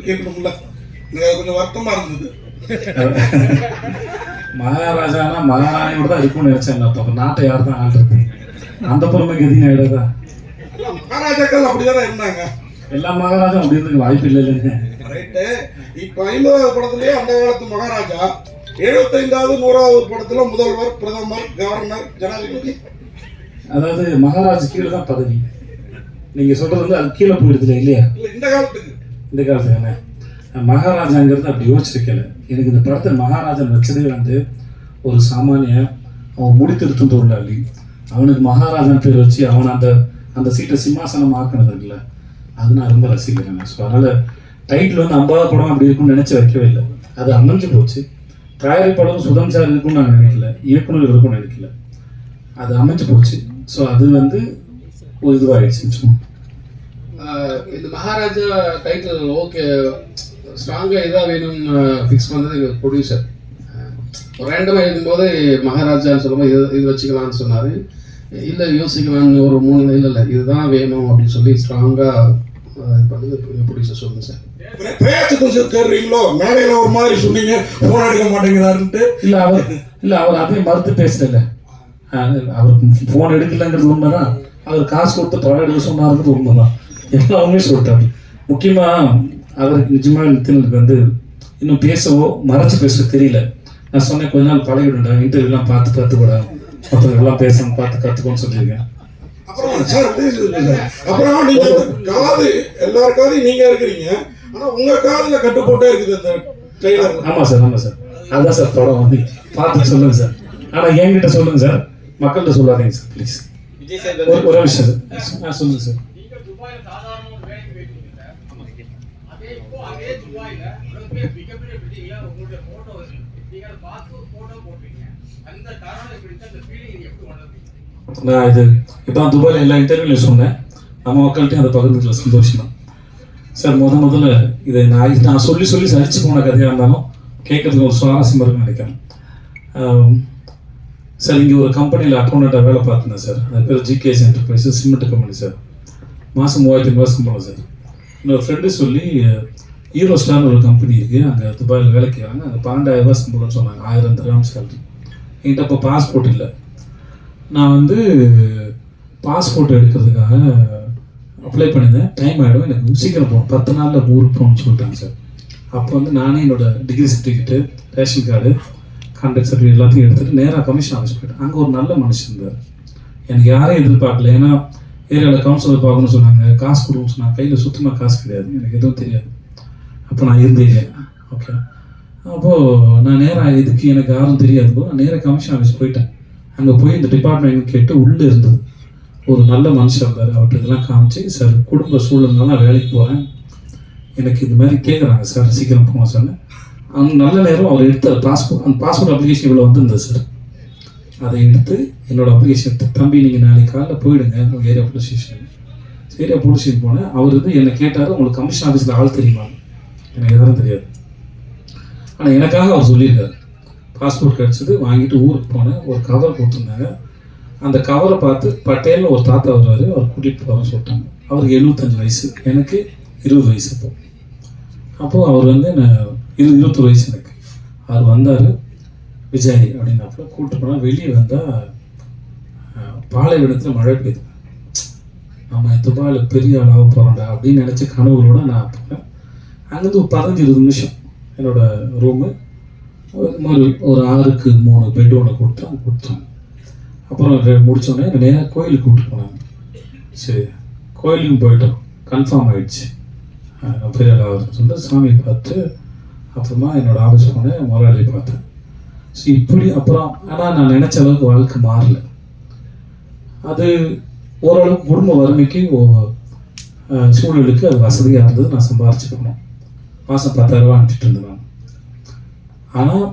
கேட்கணும்ல, எனக்கு கொஞ்சம் வருத்தமா இருந்தது. மகாராஜானா மகாராணியோட தான் இருக்கும்னு நினைச்சேன். அப்ப நாட்டை யார் தான் ஆள்றது? அந்த பொறுமை கதின்னு ஆயிடுதா? மகாராஜாக்கள் அப்படிதானே இருந்தாங்க. எல்லா மகாராஜா அப்படி இருந்துக்கு வாய்ப்பு இல்லை இல்லைங்க. ரைட்டு. இப்ப 50வது படத்துலயே அந்த காலத்து மகாராஜா, 75வது 100வது படத்துல முதல்வர், பிரதமர், கவர்னர், ஜனாதிபதி. அதாவது மகாராஜ் கீழே தான் பதவி. நீங்க சொல்றது வந்து அது கீழே போயிடுதுல இல்லையா? இந்த காலத்துக்கு இந்த காலத்துக்கு மகாராஜாங்கிறது அப்படி யோசிச்சிருக்கல. எனக்கு இந்த படத்தை மகாராஜன் வச்சதே வந்து ஒரு சாமானிய அவன் முடித்திருத்தும் தொழிலாளி, அவனுக்கு மகாராஜன் பேர் வச்சு அவனை அந்த அந்த சீட்டை சிம்மாசனம் ஆக்கினது இல்லை. அது நான் ரொம்ப ரசிக்கிறேன். ஸோ அதனால் டைட்டில் வந்து 50 படம் அப்படி இருக்கும்னு நினச்சி வைக்கவே இல்லை. அது அமைஞ்சு போச்சு. தயாரிப்பாளரும் சுதம் சார் இருக்கும்னு நான் நினைக்கல, இயக்குனர் இருக்கும்னு நினைக்கல, அது அமைஞ்சு போச்சு. ஸோ அது வந்து ஒரு இதுவாகிடுச்சு. இந்த மகாராஜா டைட்டில் ஓகே ஸ்ட்ராங்காக இதாக வேணும்னு ஃபிக்ஸ் பண்ணது எங்கள் ப்ரொடியூசர். ரேண்டமாக இருக்கும்போது மகாராஜான்னு சொல்லும்போது இது வச்சுக்கலான்னு சொன்னார். இல்லை யோசிக்கலான்னு ஒரு 3 இல்லை இதுதான் வேணும் அப்படின்னு சொல்லி ஸ்ட்ராங்காக இது பண்ணது ப்ரொடியூசர். சொல்லுங்கள் சார். பேச்சு கொஞ்சம் தேடுறீங்களோ? மேடையில் ஒரு மாதிரி சொன்னீங்க, ஃபோன் எடுக்க மாட்டேங்கிறாருன்ட்டு. இல்லை அவர் அதையும் மறுத்து பேசல. அவருக்கு ஃபோன் எடுக்கலங்கிறது உண்மைதான். அவர் காசு கொடுத்து படம் எடுக்க சொன்னாருங்கிறது உண்மைதான். எல்லாமே சொல்லிட்டாரு. முக்கியமாக அவருக்கு நிஜமாக நித்தினுக்கு வந்து இன்னும் பேசவோ மறைச்சு பேச தெரியல. நான் சொன்னேன் கொஞ்ச நாள் பழகிடுண்டா, இன்டர்வியூலாம் பார்த்து கூட அப்புறம் எல்லாம் பேசணும் பார்த்து கற்றுக்கோன்னு சொல்லியிருக்கேன். அப்புறம் சார் அப்புறம் நீங்க காது எல்லார் காதையும் நீங்க இருக்கிறீங்க, ஆனா உங்க காதுல கட்டுப்போட்டே இருக்குது அந்த ட்ரெய்லர். ஆமாம் சார் அதுதான் சார் படம் வந்து பார்த்து சொல்லுங்க சார். ஆனால் என்கிட்ட சொல்லுங்க சார், மக்கள்கிட்ட சொல்லாதீங்க சார் ப்ளீஸ். ஒரு விஷயம் சார் சொல்லுங்க சார். நான் இது இப்போ துபாயில் எல்லா இன்டர்வியூலையும் சொன்னேன். நம்ம மக்கள்கிட்டையும் அதை பகிர்ந்துக்கல, சந்தோஷம் தான் சார். முதல்ல இதை நான் சொல்லி சலிச்சு போன கதையாக இருந்தாலும் கேட்கறதுக்கு ஒரு சுவாரஸ்யம் இருக்குன்னு நினைக்கிறேன் சார். இங்கே ஒரு கம்பெனியில் அக்கௌண்ட்டாக வேலை பார்த்துருந்தேன் சார். அது பேர் GKS enterprises, cement company sir. மாதம் 3500 சம்பளம் சார். இன்னொரு ஃப்ரெண்டு சொல்லி ஹீரோ ஸ்டார்னு ஒரு கம்பெனி இருக்குது, அங்கே துபாயில் வேலைக்கு வராங்க. அங்கே 12,000 சம்பளம்னு சொன்னாங்க, 1000 திராம் சேலரி. என்கிட்ட அப்போ பாஸ்போர்ட் இல்லை. நான் வந்து பாஸ்போர்ட் எடுக்கிறதுக்காக அப்ளை பண்ணியிருந்தேன். டைம் ஆகிடும், எனக்கு சீக்கிரம் போகணும், 10 நாளில் ஊருக்கு போகணும்னு சொல்லிட்டாங்க சார். அப்போ வந்து நானே என்னோடய degree certificate, ration card, contact certificate எல்லாத்தையும் எடுத்துகிட்டு நேராக கமிஷன் ஆஃபீஸ் போயிட்டேன். அங்கே ஒரு நல்ல மனுஷன் இருந்தார். எனக்கு யாரையும் எதிர்பார்க்கல. ஏன்னா ஏரியாவில் கவுன்சிலர் பார்க்கணும்னு சொன்னாங்க, காசு கொடுக்கணும்னு சொன்னாங்க. கையில் சுத்தமாக காசு கிடையாது, எனக்கு எதுவும் தெரியாது. அப்போ நான் இருந்தேன். ஓகே, அப்போது நான் நேராக இதுக்கு எனக்கு யாரும் தெரியாது போது நான் நேராக கமிஷன் ஆஃபீஸ் போயிட்டேன். அங்கே போய் இந்த டிபார்ட்மெண்ட் கேட்டு உள்ளே இருந்தது ஒரு நல்ல மனுஷன் இருந்தார். அவர்கிட்ட இதெல்லாம் காமிச்சு, சார் குடும்ப சூழ்நிலை வேலைக்கு போகிறேன், எனக்கு இது மாதிரி கேட்குறாங்க சார், சீக்கிரம் போகணும் சார். அவங்க நல்ல நேரம் அவர் எடுத்த அந்த பாஸ்போர்ட் அப்ளிகேஷன் இவ்வளோ வந்துருந்தது சார். அதை எடுத்து என்னோடய அப்ளிகேஷன் எடுத்து, தம்பி நீங்கள் நாளைக்கு காலைல போயிடுங்க area police station. Area police station போனேன். அவர் வந்து என்னை கேட்டார், உங்களுக்கு கமிஷன் ஆஃபீஸில் ஆள் தெரியுமா? எனக்கு எதுவும் தெரியாது. ஆனால் எனக்காக அவர் சொல்லியிருக்காரு. பாஸ்போர்ட் கிடச்சிது, வாங்கிட்டு ஊருக்கு போனேன். ஒரு கவர் கொடுத்துருந்தாங்க. அந்த கவரை பார்த்து பட்டேல்னு ஒரு தாத்தா வருவார், அவர் கூட்டிகிட்டு போகிறோன்னு சொல்லிட்டாங்க. அவருக்கு 75 வயசு, எனக்கு 20 வயசு. அப்போது அவர் வந்து என்ன 21 வயசு எனக்கு. அவர் வந்தார், விஜய் அப்படின்னாப்புல கூப்பிட்டு போனால். வெளியே வந்தால் பாலைவனத்தில் மழை பெய்யுது. நம்ம துபாயில் பெரிய ஆளாக போகிறோம்டா அப்படின்னு நினச்சி கனவுகளோடு நான் போகிறேன். அங்கேருந்து ஒரு 15-20 நிமிஷம் என்னோடய ரூமு ஒரு 6க்கு 3 பெட் ஒன்று கொடுத்தாங்க. அப்புறம் முடித்தோடனே என்னை நேராக கோயிலுக்கு கூப்பிட்டு போனாங்க. சரி, கோயிலுக்கும் போயிட்டோம், கன்ஃபார்ம் ஆகிடுச்சு பெரிய ஆளாக சொல்லிட்டு சாமியை பார்த்து அப்புறமா என்னோடய ஆஃபீஸ் போனேன், முதலாளியை பார்த்தேன். ஸோ இப்படி அப்புறம் ஆனால் நான் நினச்ச அளவுக்கு வாழ்க்கை மாறல. அது ஓரளவுக்கு குடும்ப வறுமைக்கு சூழலுக்கு அது வசதியாக இருந்தது. நான் சம்பாரிச்சுக்கணும், மாதம் 10,000 அனுப்பிச்சிட்டு இருந்தேன் நான். ஆனால்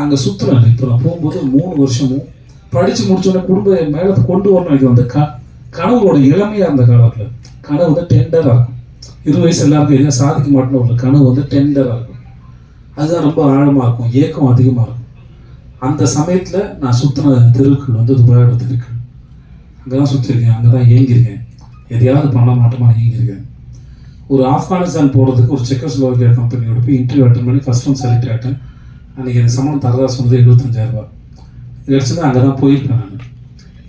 அங்கே சுற்றுறேன். இப்போ நான் போகும்போது 3 வருஷமும் படித்து முடிச்சோடனே குடும்ப மேலே கொண்டு வரணும் நினைக்கிறேன். அந்த கனவுகளோட இளமையாக இருந்த காலத்தில் கனவு வந்து டெண்டராக இருக்கும். 20 வயசு எல்லாருக்கும் எதுவும் சாதிக்க மாட்டேன்னு ஒரு கனவு வந்து டெண்டராக இருக்கும். அதுதான் ரொம்ப ஆழமாக இருக்கும், ஏக்கம் அதிகமாக இருக்கும். அந்த சமயத்தில் நான் சுற்றின தெருக்கள் வந்து துபாயோட தெருக்கள். அங்கே தான் சுற்றிருக்கேன், அங்கே தான் ஏங்கியிருக்கேன், எதையாவது பண்ண மாட்டோமா ஏங்கியிருக்கேன். ஒரு ஆப்கானிஸ்தான் போகிறதுக்கு ஒரு செக்கோஸ்லோவாக்கியா கம்பெனியோட போய் இன்டர்வியூ அட்டன் பண்ணி ஃபஸ்ட் ஒன் செலக்ட் ஆகிட்டேன். அன்றைக்கி எனக்கு சம்பளம் தரதா சொன்னது 75,000 கிடச்சது. அங்கே தான் போயிருப்பேன் நான்.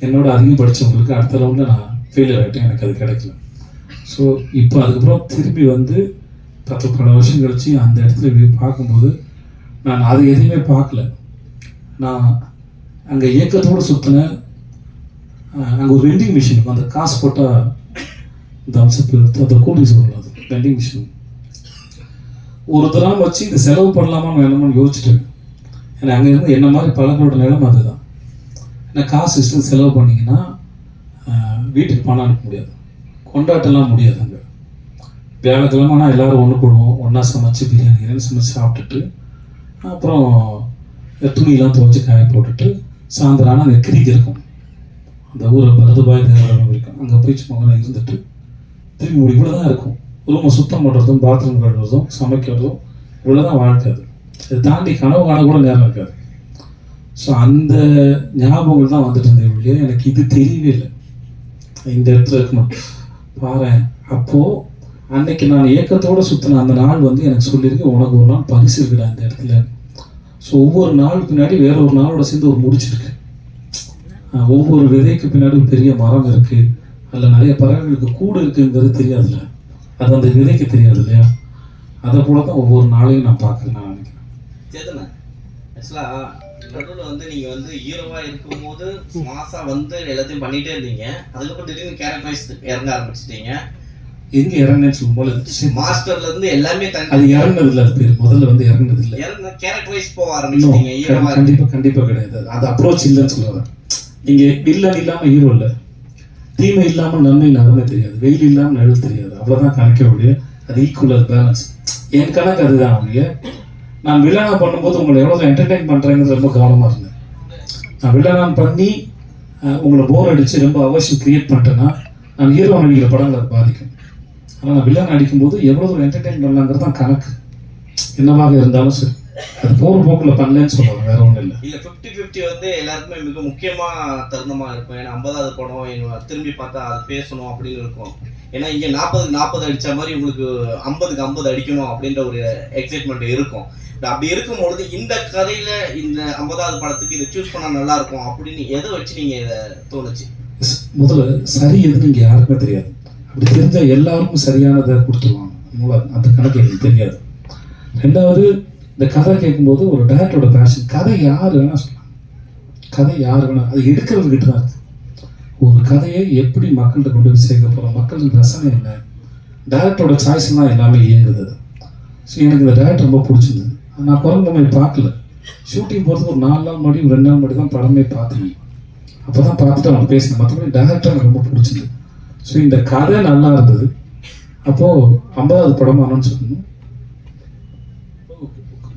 என்னோட அதிகம் படித்தவங்களுக்கு அடுத்த ரவுண்டில் நான் ஃபெயிலியர் ஆகிட்டேன், எனக்கு அது கிடைக்கல. ஸோ இப்போ அதுக்கப்புறம் திரும்பி வந்து 10-12 வருஷம் கழித்து அந்த இடத்துல போய் பார்க்கும்போது நான் அது எதுவுமே பார்க்கல. நான் அங்கே இயக்கத்தோடு சுற்றினேன். அங்கே ஒரு வெண்டிங் மிஷின் இருக்கும், அந்த காசு போட்டால் இந்த அம்சப்பு அந்த கூலி சொல்லலாம், அது வெண்டிங் மிஷின். ஒரு தரம் வச்சு இதை செலவு பண்ணலாமான்னு வேணுமான்னு யோசிச்சுட்டேன். ஏன்னா அங்கே இருந்து என்ன மாதிரி பழங்களோட நிலைமை அதுதான். ஏன்னா காசு இஷ்டம் செலவு பண்ணிங்கன்னா வீட்டுக்கு பணம் அனுப்ப முடியாது, கொண்டாட்டலாம் முடியாது. அங்கே வியாழக்கிழமை ஆனால் எல்லோரும் ஒன்று கூடுவோம், ஒன்றா சமைச்சு பிரியாணி சமைச்சு சாப்பிட்டுட்டு அப்புறம் துணியெல்லாம் துவைச்சி காய போட்டுட்டு சாயந்தரம் ஆனால் அங்கே கிரிக்கு இருக்கும், அந்த ஊரை பரதுபாய் தேவாலயம் இருக்கும், அங்கே போய் சும்மா இருந்துட்டு திரும்பி இவ்வளோ தான் இருக்கும். ரூமை சுத்தம் பண்ணுறதும் பாத்ரூம் கழுவுறதும் சமைக்கிறதும் இவ்வளோ தான் வாழ்க்கை. அது இதை தாண்டி கனவு காண கூட நேரம் இருக்காது. ஸோ அந்த ஞாபகங்கள் தான் வந்துட்டு இருந்தது இல்லையா, எனக்கு இது தெரியவே இல்லை இந்த இடத்துல இருக்கணும் பாரு. அப்போது அன்னைக்கு நான் ஏக்கத்தோடு சுற்றின அந்த நாள் வந்து எனக்கு சொல்லியிருக்கு, உனக்கு ஒரு நாள் பரிசு இருக்குடா இந்த இடத்துல. ஸோ ஒவ்வொரு நாள் பின்னாடி வேற ஒரு நாளோட சேர்ந்து ஒரு முடிச்சிருக்கு. ஒவ்வொரு விதைக்கு பின்னாடி ஒரு பெரிய மரம் இருக்குது, அதில் நிறைய பறவைகளுக்கு கூடு இருக்குங்கிறது தெரியாதுல்ல, அது அந்த விதைக்கு தெரியாது இல்லையா. அதை போல தான் ஒவ்வொரு நாளையும் நான் பார்க்குறேன். நான் நினைக்கிறேன் சேதன ஆக்சுவலாக நடுவில் வந்து நீங்கள் வந்து ஹீரோவாக இருக்கும்போது மாசாக வந்து எல்லாத்தையும் பண்ணிகிட்டே இருந்தீங்க. அதுக்கப்புறம் திடீர்னு கேரக்டரைஸ் இறங்க ஆரம்பிச்சிட்டீங்க. எங்கே இறங்குன்னு சொல்லும்போது மாஸ்டர்லேருந்து எல்லாமே அது இறங்குனது இல்லை, அது பேர் முதல்ல வந்து இறங்குனது இல்லை, இறங்க கேரக்டரைஸ் போக ஆரம்பிச்சிட்டீங்க ஹீரோவாக. கண்டிப்பாக கிடையாது. அது அப்ரோச் இல்லைன்னு சொல்லுவாங்க. நீங்கள் வில்லன் இல்லாமல் ஹீரோ இல்லை, தீமை இல்லாமல் நன்மை நகமே தெரியாது, வெயில் இல்லாமல் நிழல் தெரியாது, அவ்வளோதான் கணக்கே ஒழிய அது ஈக்குவல், அது பேலன்ஸ். என் கணக்கு அதுதான் ஒழிய நான் வில்லனாக பண்ணும்போது உங்களை எவ்வளோ என்டர்டெயின் பண்ணுறேங்கிறது ரொம்ப கவனமாக இருந்தேன். நான் வில்லனாக பண்ணி உங்களை போர் அடித்து ரொம்ப அவசியம் க்ரியேட் பண்ணிட்டேன்னா நான் ஹீரோ நடிக்கிற படங்கள் அது பாதிக்கும். ஆனால் நான் வில்லன் அடிக்கும்போது எவ்வளோ ஒரு என்டர்டெயின் பண்ணலாங்கிறது தான் கணக்கு. என்னவாக இருந்தாலும் சரி, அது போகிற போக்கில் பண்ணலன்னு சொல்லுவாங்க, வேற ஒன்றும் இல்லை. இல்லை 50-50 வந்து எல்லாருக்குமே மிக முக்கியமாக தருணமாக இருக்கும். ஏன்னா 50வது படம் எங்க திரும்பி பார்த்தா அது பேசணும் அப்படின்னு இருக்கும். ஏன்னா இங்கே 40-40 அடித்த மாதிரி உங்களுக்கு 50க்கு 50 அடிக்கணும் அப்படின்ற ஒரு எக்ஸைட்மெண்ட் இருக்கும். அப்படி இருக்கும்பொழுது இந்த கதையில இந்த 50வது படத்துக்கு இதை சூஸ் பண்ணா நல்லா இருக்கும் அப்படின்னு எதை வச்சு நீங்க இதை தோணுச்சு? முதல்ல சரி எதுன்னு இங்கே யாருக்குமே தெரியாது. அப்படி தெரிஞ்சா எல்லாருக்கும் சரியானதை கொடுத்துருவாங்க, அந்த கணக்கு எனக்கு தெரியாது. ரெண்டாவது, இந்த கதை கேட்கும்போது ஒரு டைரக்டரோட பேஷன், கதை யார் வேணா சொல்லலாம், கதை யார் வேணா, அது எடுக்கிறவர்கிட்ட தான் இருக்கு. ஒரு கதையை எப்படி மக்கள்கிட்ட கொண்டு போய் சேர்க்க போகிறோம், மக்களின் ரசனை என்ன, டைரக்டரோட சாய்ஸ்லாம் எல்லாமே இயங்குது. ஸோ எனக்கு இந்த டைரக்டர் ரொம்ப பிடிச்சிருந்தது. நான் குரங்கு பார்க்கல, ஷூட்டிங் போகிறதுக்கு ஒரு 4 நாள் முன்னாடி 2 நாள் முன்னாடி தான் படமே பார்த்தேன். அப்போ தான் பார்த்துட்டு அவன் பேசினேன். மற்றபடி டைரக்டர் எனக்கு ரொம்ப பிடிச்சிருந்தது. ஸோ இந்த கதை நல்லா இருந்தது. அப்போது 50வது படம் அனௌன்ஸ் பண்ணணும்.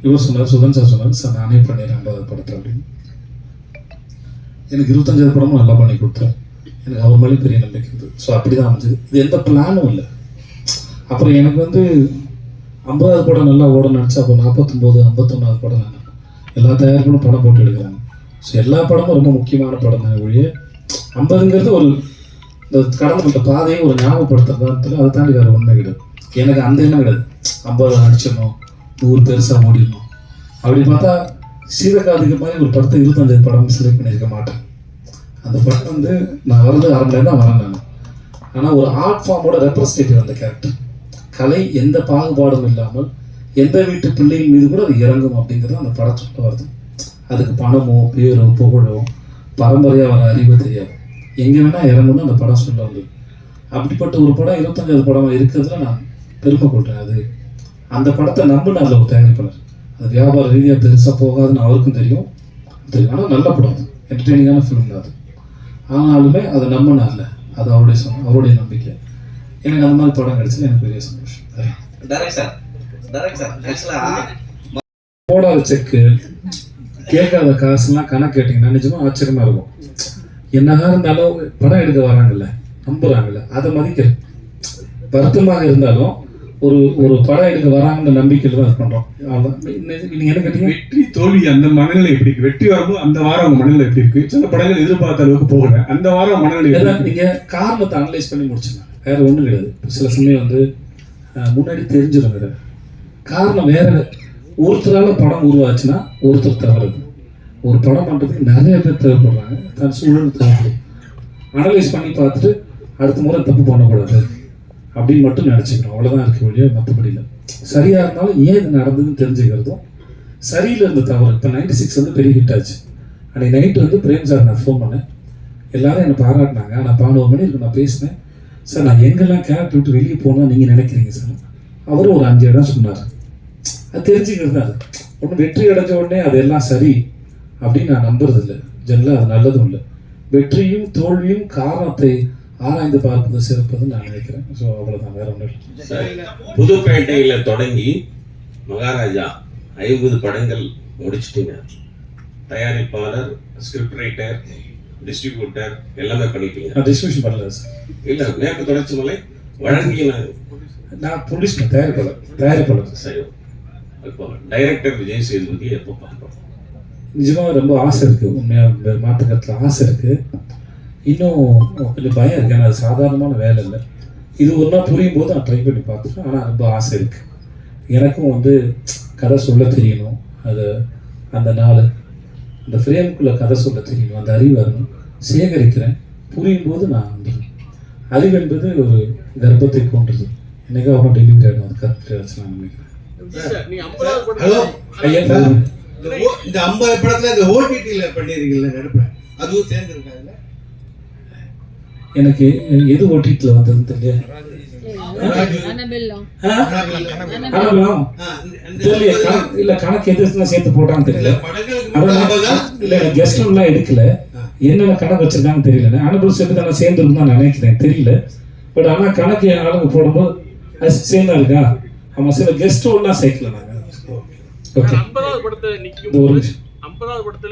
இவர் சொன்னார், சுதன் சார் சொன்னார், சார் நானே பண்ணிடுறேன் 50வது படத்தை அப்படின்னு. எனக்கு 25வது படமும் நல்லா பண்ணி கொடுத்தார். எனக்கு அவர் மேலே பெரிய நம்பிக்கை இருந்தது. ஸோ அப்படி தான் அமைஞ்சது. இது எந்த பிளானும் இல்லை. அப்புறம் எனக்கு வந்து 50வது படம் நல்லா ஓட நினச்சா அப்போ 49, 51வது படம் நான் எல்லா தயாரிப்பும் படம் போட்டு எடுக்கிறாங்க. ஸோ எல்லா படமும் ரொம்ப முக்கியமான படம் தான் ஒழிய 50ங்கிறது ஒரு இந்த கடந்த பாதையை ஒரு ஞாபகப்படுத்துறதா, அதை தாண்டி வேறு ஒன்றுமே கிடையாது. எனக்கு அந்த எண்ணம் கிடையாது 50 அடிச்சிடணும், 100 பெருசாக ஓடிடணும். அப்படி பார்த்தா சீதக்காதிக்கு மாதிரி ஒரு படத்தை 25 படம் செலக்ட் பண்ணியிருக்க மாட்டேன். அந்த படம் வந்து நான் வரது 1/2 மணி நேரம் தான் வரேன் நான். ஆனால் ஒரு ஆர்ட் ஃபார்மோட ரெப்ரஸன்டேட்டிவ் அந்த கேரக்டர். கலை எந்த பாகுபாடும் இல்லாமல் எந்த வீட்டு பிள்ளையின் மீது கூட அது இறங்கும் அப்படிங்கிறது அந்த படம் சொல்ல வருது. அதுக்கு பணமோ பேரோ புகழோ பரம்பரையாக வர அறிவு தெரியாது, எங்கே வேணால் இறங்கும்னு அந்த படம் சொல்ல வந்தது. அப்படிப்பட்ட ஒரு படம் 25வது படமாக இருக்கிறதுல நான் பெருமை கொள்கிறேன். அது அந்த படத்தை நம்பினால ஒரு தயாரிப்பாளர், அது வியாபார ரீதியாக பெருசாக போகாதுன்னு அவருக்கும் தெரியும். ஆனால் நல்ல படம், அது என்டர்டெய்னிங்கான ஃபிலிம் தான் அது. ஆனாலுமே அதை நம்பினார்ல, அது அவருடைய நம்பிக்கை. எனக்கு அந்த மாதிரி படம் கிடைச்சது எனக்கு பெரிய சந்தோஷம். போடாத செக்கு, கேட்காத காசுலாம் கணக்கு கேட்டிங்கன்னா நிஜமா ஆச்சரியமா இருக்கும். என்னதான் இருந்தாலும் படம் எடுக்க வராங்கல்ல, நம்புறாங்கல்ல, அதை மதிக்கிறேன். வருத்தமாக இருந்தாலும் ஒரு ஒரு படம் எடுக்க வராங்கன்ற நம்பிக்கையில் தான் பண்றோம். நீங்க என்ன கேட்டீங்க, வெற்றி தோல்வி அந்த மனநிலை எப்படி இருக்கு? வெற்றி வரும்போது அந்த வாரம் உங்க மனநிலை எப்படி இருக்கு? சில படங்கள் எதிர்பார்த்த அளவுக்கு போகல, அந்த வாரம் மனநிலை நீங்க காரணத்தை அனலைஸ் பண்ணி முடிச்சுங்க, வேற ஒன்றும் கிடையாது. சில சமயம் வந்து முன்னாடி தெரிஞ்சிடும் வேறு. காரணம் வேற, ஒருத்தரால் படம் உருவாச்சுன்னா ஒருத்தர் தவறுது. ஒரு படம் பண்ணுறதுக்கு நிறைய பேர் தேவைப்படுறாங்க, தன் சூழல் தேவைப்படும். அனலைஸ் பண்ணி பார்த்துட்டு அடுத்த முறை தப்பு பண்ணக்கூடாது அப்படின்னு மட்டும் நினச்சிக்கிறோம், அவ்வளோதான் இருக்க வழியாக. மற்றபடி இல்லை. சரியாக இருந்தாலும் ஏன் இது நடந்ததுன்னு தெரிஞ்சுக்கிறதும், சரியில் இருந்த தவறு. இப்போ 96 வந்து பெரிய ஹிட் ஆச்சு. அன்றைக்கி நைட்டு வந்து பிரேம் சார் நான் ஃபோன் பண்ணேன், எல்லாரும் என்னை பாராட்டினாங்க. ஆனால் 11 மணி இருக்கு நான் பேசினேன். சார் நான் எங்கெல்லாம் கேரக்டர் விட்டு வெளியே போனால் நீங்கள் நினைக்கிறீங்க சார்? அவரும் ஒரு 5 இடம் சொன்னார். அது தெரிஞ்சுக்கிறது தான். அது ஒன்று வெற்றி அடைஞ்ச உடனே அது எல்லாம் சரி அப்படின்னு நான் நம்புறது இல்லை. ஜெனரலாக அது நல்லதும் இல்லை. வெற்றியும் தோல்வியும் காரணத்தை ஆராய்ந்து பார்ப்பது சிறப்பதுன்னு நான் நினைக்கிறேன். ஸோ அவ்வளோதான், வேற ஒன்றும் இல்லை. புதுப்பேட்டையில் தொடங்கி மகாராஜா 50 படங்கள் முடிச்சிட்டீங்க. தயாரிப்பாளர், ஸ்கிரிப்ட் ரைட்டர், டிஸ்ட்ரிபியூட்டர் எல்லாமே பண்ணிட்டீங்க. நான் டிஸ்ட்ரிபியூஷன் பண்ணல சார். இல்லை, மேற்கு தொடர்ச்சி மலை வழங்கின நான் ப்ரொடியூஸ் தயாரிப்பாளர். சரி, இப்போ டைரக்டர் விஜய் சேதுபதி எப்போ பார்ப்போம்? நிஜமாக ரொம்ப ஆசை இருக்குது, உண்மையாக மாற்றுக்கத்தில் ஆசை இருக்குது. இன்னும் கொஞ்சம் பயம் இருக்குது, ஏன்னா அது சாதாரணமான வேலை இல்லை. இது ஒரு நாள் புரியும் போது நான் ட்ரை பண்ணி பார்த்துட்டேன். ஆனால் ரொம்ப ஆசை இருக்குது. எனக்கும் வந்து கதை சொல்ல தெரியணும், அது அந்த நாள் அந்த ஃப்ரேமுக்குள்ளே கதை சொல்ல தெரியணும், அந்த அறிவு வரணும். சேகரிக்கிறேன், புரியும் போது நான் வந்துடுறேன். அறிவு என்பது ஒரு கர்ப்பத்தை போன்றது. என்னைக்கா அவரும் டெலிவரி ஆகணும், அது கரெக்டாக வச்சு நான் நினைக்கிறேன். ஹலோ ஐயா, இந்த 50 படத்துல இந்த ஓடிடில பண்ணிருக்கீங்கல்ல நடுப்புல, அதுவும் சேர்ந்து இருக்காதுல்ல? எனக்கு எது ஓட்டிட்டுல வந்ததுன்னு தெரியல. இல்ல கணக்கு எதுனா சேர்த்து போட்டான்னு தெரியல. இல்ல கெஸ்ட் எல்லாம் எடுக்கல, என்னென்ன கணக்கு வச்சிருக்காங்கன்னு தெரியல. அனுபவம் சேர்த்து நான் சேர்ந்துருக்கும் தான் நினைக்கிறேன், தெரியல. பட் ஆனா கணக்கு ஆளுங்க போடும்போது அது சேர்ந்தா இருக்கா. ஆமா, சில கெஸ்ட் ஒன்னா சேர்க்கல நாங்க. ஓகே, 50வது படத்துல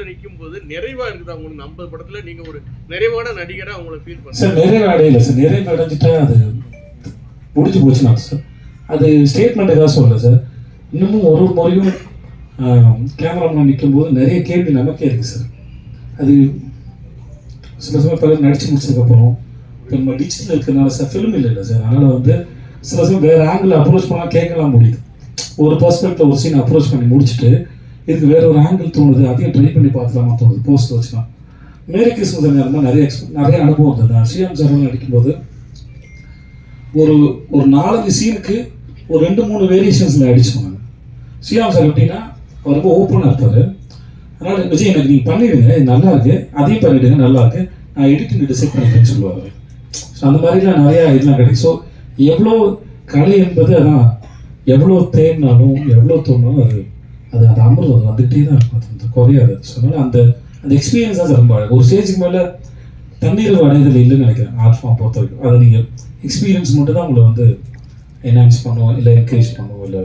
நிக்கும் போது நிறைவா இருக்குது உங்களுக்கு? 50 படத்துல நீங்க ஒரு நிறைவான நடிகரா உங்களை ஃபீல் பண்ணுங்க சார்? நிறைவு அடையல சார். நிறைவு அடைஞ்சிட்டா அது முடிஞ்சு போச்சுன்னா சார், அது ஸ்டேட்மெண்ட் ஏதாவது சொல்லல சார். இன்னமும் ஒரு முறையும் கேமராமேன் நிற்கும் போது நிறைய கேள்வி நமக்கே இருக்கு சார். அது சில சமயம் பல நடிச்சு முடிச்சதுக்கப்புறம் இப்போ நம்ம டிஜிட்டல் இருக்கிறதுனால சார், ஃபிலிம் இல்லை சார். அதனால் வந்து சில சமயம் வேறு ஆங்கிள் அப்ரோச் பண்ணால் கேட்கலாம் முடியுது. ஒரு பர்ஸ்பெக்டில் ஒரு சீன் அப்ரோச் பண்ணி முடிச்சுட்டு இதுக்கு வேற ஒரு ஆங்கிள் தோணுது, அதையும் ட்ரை பண்ணி பார்த்துலாமா தோணுது. போஸ்ட் வச்சுக்கலாம். மேரி கிறிஸ்மஸ் நேரமாக நிறைய அனுபவம் இருந்தது. நான் ஸ்ரீராம் சார் நடிக்கும்போது ஒரு 4-5 சீனுக்கு ஒரு 2-3 வேரியேஷன்ஸில் அடிச்சோம். ஸ்ரீராம் சார் எப்படின்னா அவர் ரொம்ப ஓப்பனாக இருப்பார். அதனால் விஜய் எனக்கு நீங்கள் பண்ணிவிடுங்க, இது நல்லா இருக்குது, அதையும் பண்ணிவிடுங்க, நல்லா இருக்குது, நான் எடிட்டிங் டிசைட் பண்ணிக்கிறேன்னு சொல்லுவார். ஸோ அந்த மாதிரிலாம் நிறையா இதெல்லாம் கிடைக்கும். ஸோ எவ்வளோ கலை என்பது அதான், எவ்வளோ தேடினாலும் எவ்வளோ தோணுனாலும் அது அமிர்தம், அது வந்துகிட்டே தான் இருக்கும், அது வந்து குறையாது. ஸோ அதனால் அந்த எக்ஸ்பீரியன்ஸ் தான் சார் ரொம்ப அழகு. ஒரு ஸ்டேஜுக்கு மேலே தண்ணீர் அடைதல் இல்லைன்னு நினைக்கிறேன் ஆர்ட் ஃபார்ம் பொறுத்த வரைக்கும். அதை நீங்கள் எக்ஸ்பீரியன்ஸ் மட்டும் தான் உங்களை வந்து என்ஹான்ஸ் பண்ணுவோம், இல்லை என்கரேஜ் பண்ணுவோம், இல்லை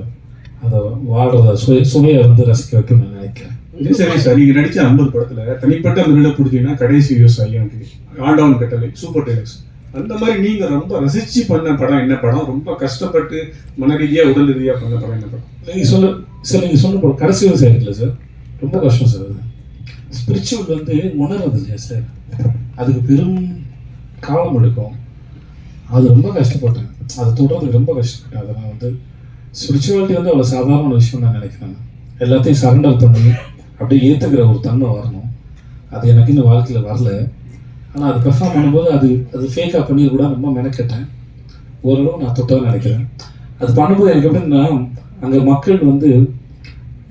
அதை வாழ்றத சுவையை வந்து ரசிக்க வைக்கணும்னு நான் நினைக்கிறேன். சரி சார், நீங்க நடிச்ச 50 படத்துல தனிப்பட்ட முறையில் பிடிச்சீங்கன்னா கடைசி விவசாயி, எனக்கு ஆண்டவன் கட்டளை, சூப்பர் டெலக்ஸ், அந்த மாதிரி நீங்க ரொம்ப ரசிச்சு பண்ண படம் என்ன படம்? ரொம்ப கஷ்டப்பட்டு மன ரீதியா உடல் ரீதியா பண்ண படம் என்ன படம்? நீங்கள் சொன்ன படம் கடைசி விவசாயம் இல்லை சார், ரொம்ப கஷ்டம் சார். அது ஸ்பிரிச்சுவல் வந்து உணர்றது இல்லையா சார், அதுக்கு பெரும் காலம் எடுக்கும். அது ரொம்ப கஷ்டப்பட்டேன், அதை தொடர்றதுக்கு ரொம்ப கஷ்டப்பட்டேன். அதை நான் வந்து ஸ்பிரிச்சுவாலிட்டி வந்து அவ்வளோ சாதாரண விஷயம் நான் நினைக்கிறேன். எல்லாத்தையும் சரண்டர் பண்ணி அப்படியே ஏற்றுக்கிற ஒரு தன்மை வரணும். அது எனக்கு இன்னும் வாழ்க்கையில் வரல. ஆனால் அது பெர்ஃபார்ம் பண்ணும்போது அது ஃபேக்காக பண்ணிக்கூட ரொம்ப மெனக்கெட்டேன். ஓரளவு நான் தொட்டதாக நினைக்கிறேன். அது பண்ணும்போது எனக்கு எப்படின்னா, அங்கே மக்கள் வந்து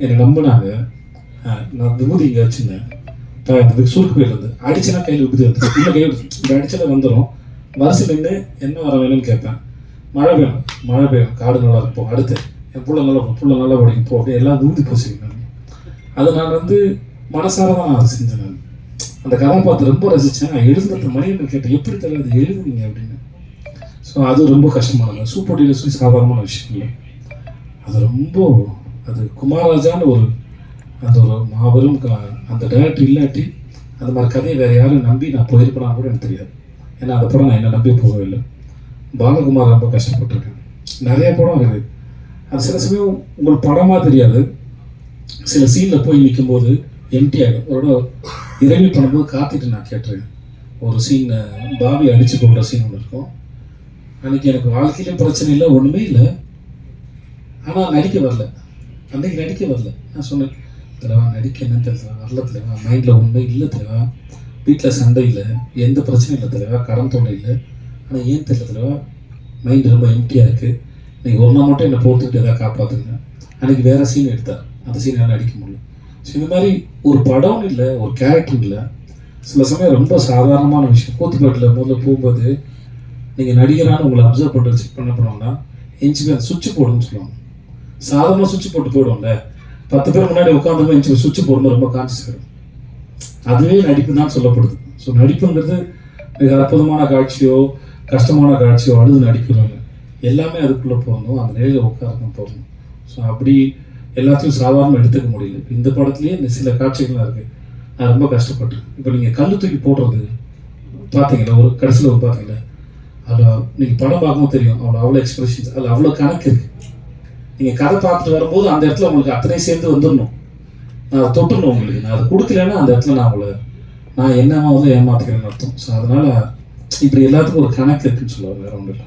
என்னை நம்பினாங்க. நான் விபூதி இங்கே வச்சுருந்தேன், அந்த சுருக்கு போயிருந்து அடிச்சுன்னா கையில் விபூதி வந்து இல்லை, கை இப்படி அடிச்சதை வந்துடும். வரிசை நின்று என்ன வர வேணும்னு கேட்பேன். மழை பெய்யும், காடு நல்லா இருப்போம், அடுத்து என் புள்ள நல்லா படிக்கும் போ, அப்படியே எல்லாம் விபூதி பூசிங்க. அதை நான் வந்து மனசார தான் நான் செஞ்சேன். நான் அந்த கதாபாத்திரம் ரொம்ப ரசித்தேன். நான் எழுதுனது மணியன் கேட்டேன், எப்படி தெரியல அது எழுதுனீங்க அப்படின்னு. ஸோ அது ரொம்ப கஷ்டமானது. சூப்பர் டீலர் சொல்லி சாதாரணமான விஷயம் இல்லை. அது குமாரராஜான்னு அந்த ஒரு மாபெரும் அந்த டைரக்டர் இல்லாட்டி அந்த மாதிரி கதையை வேறு யாரும் நம்பி நான் போயிருப்பேனா கூட எனக்கு தெரியாது. ஏன்னா அந்த படம் நான் என்னை நம்பி போகவே இல்லை. பாலகுமார் ரொம்ப கஷ்டப்பட்டிருக்கேன். நிறைய படம் இருக்குது. அது சில சமயம் உங்களுக்கு படமாக தெரியாது. சில சீனில் போய் நிற்கும்போது எம்டி ஆகிடும். ஒரு இறங்கி பண்ணும்போது காத்திட்டு நான் கேட்டுருக்கேன். ஒரு சீன் பாபி அடித்து போடுற சீன் ஒன்று இருக்கும். அன்றைக்கி எனக்கு வாழ்க்கையிலையும் பிரச்சனை இல்லை, ஒன்றுமே இல்லை. ஆனால் நடிக்க வரல, அன்றைக்கி நடிக்க வரல. நான் சொன்னேன், தலைவா நடிக்க என்ன தெரியல, வரல தலைவா, மைண்டில் ஒன்றும் இல்லை தலைவா, வீட்டில் சண்டை இல்லை, எந்த பிரச்சனையும் இல்லை தலைவா, கடன் தொல்லை இல்லை, ஆனால் ஏன் தெரியல தலைவா, மைண்டு ரொம்ப எம்டியாக இருக்குது, நீங்கள் ஒரு நாள் மட்டும் என்னை போட்டுக்கிட்டு எதாவது காப்பாற்றுங்க. அன்றைக்கி வேறு சீன் எடுத்தார், அந்த சீனால் நடிக்க முடியல. ஸோ இந்த மாதிரி ஒரு படம் இல்லை, ஒரு கேரக்டர் இல்லை, சில சமயம் ரொம்ப சாதாரணமான விஷயம். கூத்துப்பாட்டில் முதல்ல போகும்போது நீங்கள் நடிகரான உங்களை அப்சர்வ் பண்ணுறது செக் பண்ண போனோம்னா எஞ்சி அந்த சுவிட்ச் போடுன்னு சொல்லுவாங்க. சாதாரணமாக சுவிட்ச் போட்டு போயிடும்ல, 10 பேர் முன்னாடி உட்காந்து எஞ்சி சுவிட்ச் போடும்போது ரொம்ப கான்சியஸ் ஆகிடும். அதுவே நடிப்பு தான் சொல்லப்படுது. ஸோ நடிப்புங்கிறது மிக அற்புதமான காட்சியோ கஷ்டமான காட்சியோ அழுது நடிக்கிறவங்க எல்லாமே அதுக்குள்ளே போகணும், அந்த நிலையில் உட்காரணும் போகணும். ஸோ அப்படி எல்லாத்தையும் சாதாரணமாக எடுத்துக்க முடியல. இந்த படத்துலேயே இந்த சில காட்சிகள்லாம் இருக்குது, நான் ரொம்ப கஷ்டப்பட்டேன். இப்போ நீங்கள் கல் தூக்கி போடுறது பார்த்தீங்களா, ஒரு கடைசியில் ஒரு பார்த்தீங்களா, அதில் நீங்கள் படம் பார்க்கவும் தெரியும், அவ்வளோ எக்ஸ்பிரஷன்ஸ், அதில் அவ்வளோ கணக்கு இருக்குது. நீங்கள் கதை பார்த்துட்டு வரும்போது அந்த இடத்துல உங்களுக்கு அத்தனை சேர்ந்து வந்துடணும், நான் அதை தொட்டுடணும் உங்களுக்கு. நான் அதை கொடுக்கலன்னா அந்த இடத்துல நான் என்னமா வந்து ஏமாத்துக்கிறேன்னு அர்த்தம். ஸோ அதனால் இப்படி எல்லாத்துக்கும் ஒரு கணக்கு இருக்குன்னு சொல்லுவாங்க, வேற ஒன்றும் இல்லை.